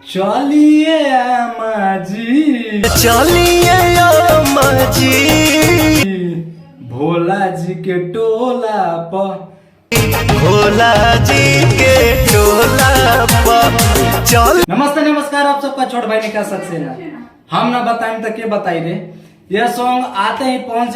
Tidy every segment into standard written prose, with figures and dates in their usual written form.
चलिए अम्मा जी, चलिए अम्मा जी, भोला जी के टोला पर, भोला जी के टोला पर चल। नमस्ते नमस्कार, आप सबका छोट भाई निकाल सकते हैं। हम ना बताएं तो क्या बताई रे। यह सॉन्ग आते ही पवन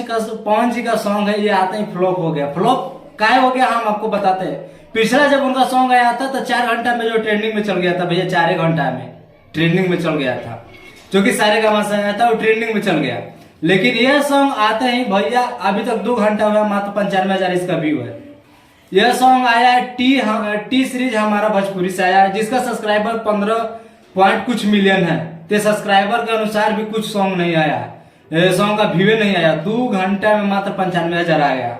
जी का सॉन्ग है, ये आते ही फ्लॉप हो गया। फ्लॉप काय हो गया हम आपको बताते हैं। पिछला जब उनका सॉन्ग आया था तो 4 घंटा में जो ट्रेंडिंग में चल गया था भैया, 4 घंटा में ट्रेंडिंग में चल गया था, जो कि सारे गाँव से आया था वो ट्रेंडिंग में चल गया। लेकिन यह सॉन्ग आते ही भैया अभी तक 2 घंटा हुआ, मात्र 95,000 इसका व्यू है। यह सॉन्ग आया है टी सीरीज हमारा भोजपुरी से आया है, जिसका सब्सक्राइबर 15 पॉइंट कुछ मिलियन है। तो सब्सक्राइबर के अनुसार भी कुछ सॉन्ग नहीं आया, सॉन्ग का व्यू नहीं आया। 2 घंटा में मात्र 95,000 आ गया।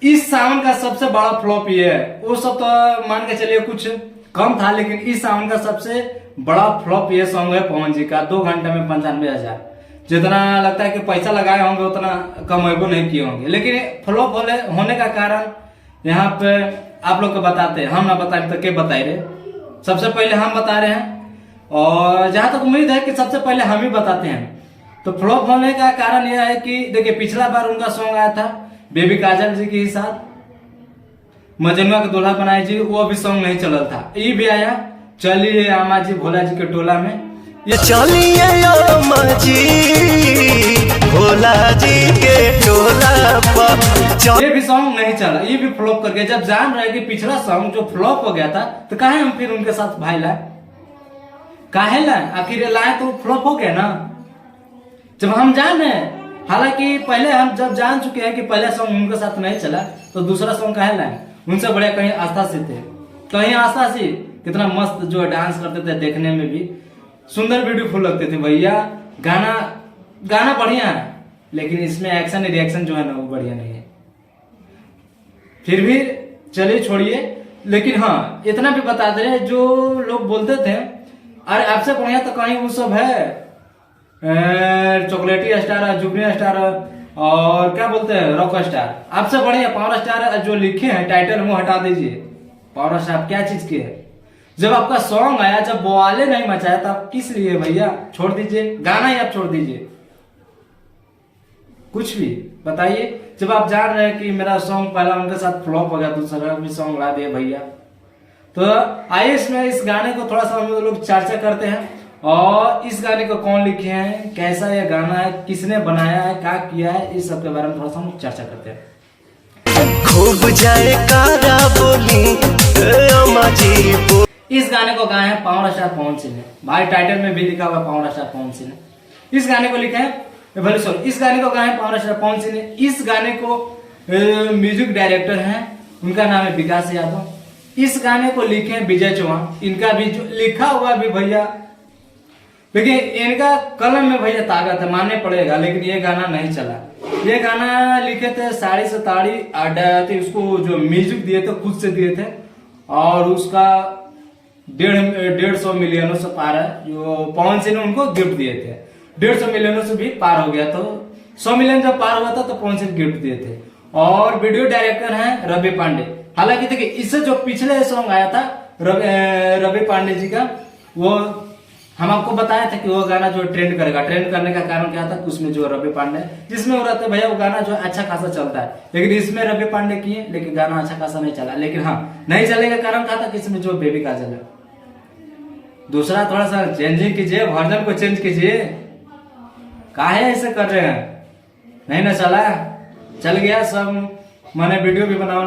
इस सावन का सबसे बड़ा फ्लॉप ये है। वो सब तो मान के चलिए कुछ कम था, लेकिन इस सावन का सबसे बड़ा फ्लॉप ये सॉन्ग है पवन जी का। 2 घंटे में 95,000, जितना लगता है कि पैसा लगाए होंगे उतना कमेबो नहीं किए होंगे। लेकिन फ्लॉप होने का कारण यहाँ पे आप लोग को बताते हैं, हम ना बताए तो क्या बताए रे। सबसे पहले हम बता रहे हैं, और जहां तक उम्मीद है कि सबसे पहले हम ही बताते हैं। तो फ्लॉप होने का कारण यह है कि देखिए, पिछला बार उनका सॉन्ग आया था बेबी काजल जी के साथ, मजनुआ के दूल्हा बनाए जी, वो भी सॉन्ग नहीं चल था। ये भी आया चलिए अम्मा जी भोला जी के टोला में, ये चलिए अम्मा जी, भोला जी के टोला पर ये भी सॉन्ग नहीं चला, ये भी फ्लॉप कर गया। जब जान रहे कि पिछला सॉन्ग जो फ्लॉप हो गया था, तो काहे हम फिर उनके साथ भाई लाए, काहे लाए? आखिर लाए तो फ्लॉप हो गया ना। जब हम जान रहे, हालांकि पहले हम जब जान चुके हैं कि पहला सॉन्ग उनके साथ नहीं चला, तो दूसरा सॉन्ग काहे लाए? उनसे बड़े कहीं आस्था से थे, कहीं आस्था से कितना मस्त जो डांस करते थे, देखने में भी सुंदर ब्यूटीफुल लगते थे भैया। गाना बढ़िया है, लेकिन इसमें एक्शन रिएक्शन जो है ना वो बढ़िया नहीं है। फिर भी चलिए छोड़िए, लेकिन हाँ इतना भी बता दे रहे, जो लोग बोलते थे अरे आपसे बढ़िया तो कहीं वो सब है, चॉकलेटी स्टार, जुबली स्टार, और क्या बोलते हैं रॉक स्टार, आपसे बढ़िया पावर स्टार जो लिखे हैं टाइटल वो हटा दीजिए। पावर स्टार क्या चीज के है? जब आपका सॉन्ग आया, जब बवाले नहीं मचाया, तो आप किस लिए भैया छोड़ दीजिए, गाना ही आप छोड़ दीजिए, कुछ भी बताइए। जब आप जान रहे हैं कि मेरा सॉन्ग पहला उनके साथ फ्लॉप हो गया, दूसरा भी सॉन्ग ला दिए भैया। तो आइए इसमें इस गाने को थोड़ा सा हम लोग चर्चा करते हैं, और इस गाने को कौन लिखे हैं, कैसा ये गाना है, किसने बनाया है, क्या किया है, इस सब के बारे में थोड़ा सा हम चर्चा करते हैं। खूब जाए कारा बोली अम्मा जी। इस गाने को गाए हैं पावर स्टार पवन सिंह ने, भाई टाइटल में भी लिखा हुआ पावर स्टार पवन सिंह ने। इस गाने को लिखे हैं भले सॉरी, इस गाने को गाए हैं पावर स्टार पवन सिंह ने। इस गाने को म्यूजिक डायरेक्टर हैं, उनका नाम है विकास यादव। इस गाने को लिखे हैं विजय चौहान, इनका भी जो लिखा हुआ भी भैया, देखिए इनका कलम में भैया ताकत है, मानने पड़ेगा। लेकिन ये गाना नहीं चला। ये गाना लिखे थे साड़ी से ताड़ी अड्डा, उसको जो म्यूजिक दिए थे खुद से दिए थे, और उसका 150 मिलियनों से पार है, जो पवन सिंह ने उनको गिफ्ट दिए थे। 150 मिलियनों से भी पार हो गया, तो 100 मिलियन जब पार हुआ था तो पवन सिंह गिफ्ट दिए थे। और वीडियो डायरेक्टर हैं रवि पांडे। हालांकि देखिए, इससे जो पिछले सॉन्ग आया था रवि पांडे जी का, वो हम आपको बताया था कि वो गाना जो ट्रेंड करेगा। ट्रेंड करने का कारण क्या था, उसमें जो रवि पांडे जिसमें वो रहते भैया, वो गाना जो अच्छा खासा चलता है। लेकिन इसमें रवि पांडे किए, लेकिन गाना अच्छा खासा नहीं चला। लेकिन हाँ, नहीं चलने का कारण क्या था कि इसमें जो बेबी काजल है, दूसरा थोड़ा सा चेंजिंग कीजिए, वर्जन को चेंज कीजिए। काहे ऐसे कर रहे हैं? नहीं ना चला, चल गया सब। मैंने वीडियो भी बना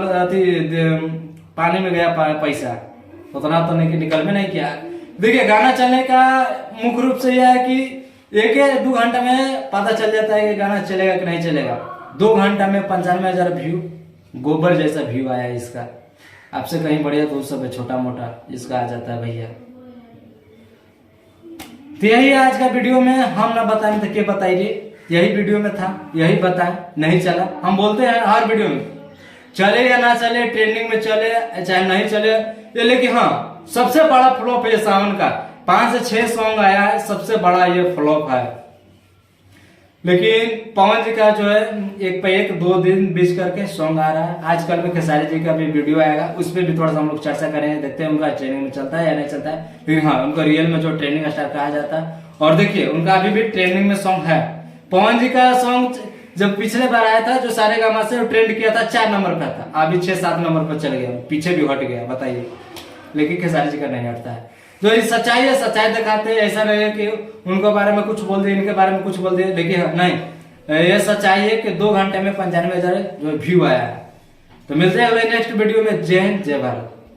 पानी में गया पैसा, उतना तो नहीं निकल में नहीं किया। देखिए, गाना चलने का मुख्य रूप से यह है कि 1-2 घंटा में पता चल जाता है कि गाना चलेगा कि नहीं चलेगा। 2 घंटा में 95,000 व्यू, गोबर जैसा व्यू आया इसका। आपसे कहीं बढ़िया तो उस सब छोटा मोटा इसका आ जाता है भैया। तो यही आज का वीडियो में हम ना बताएं तो क्या बताइए, यही वीडियो में था, यही बताएं। नहीं चला, हम बोलते हैं हर वीडियो में, चले या ना चले, ट्रेंडिंग में चले चाहे नहीं चले, लेकिन हाँ सबसे बड़ा फ्लॉप है सावन का। 5 से 6 सॉन्ग आया है, सबसे बड़ा ये फ्लॉप है। लेकिन पवन जी का जो है एक पे एक 2 दिन बीच करके सॉन्ग आ रहा है। आजकल में खेसारी जी का भी वीडियो आएगा, उस पर भी थोड़ा सा हम लोग चर्चा करेंगे, देखते हैं उनका ट्रेनिंग में चलता है या नहीं चलता है। लेकिन हाँ, उनको रियल में जो ट्रेनिंग स्टार कहा जाता है। और देखिए उनका अभी भी ट्रेनिंग में सॉन्ग है। पवन जी का सॉन्ग जब पिछले बार आया था जो सारेगामा से ट्रेंड किया था 4 नंबर का था, अभी 6-7 नंबर पर चल गया, पीछे भी हट गया, बताइए। लेकिन खेसारी जी का नहीं हटता है। जो ये सच्चाई है, सच्चाई दिखाते हैं। ऐसा नहीं है कि उनके बारे में कुछ बोल दिए, इनके बारे में कुछ बोल दिए, लेकिन नहीं, ये सच्चाई है कि 2 घंटे में 95,000 जो व्यू आया है। तो मिलते हैं अगले नेक्स्ट वीडियो में। जय हिंद, जय भारत।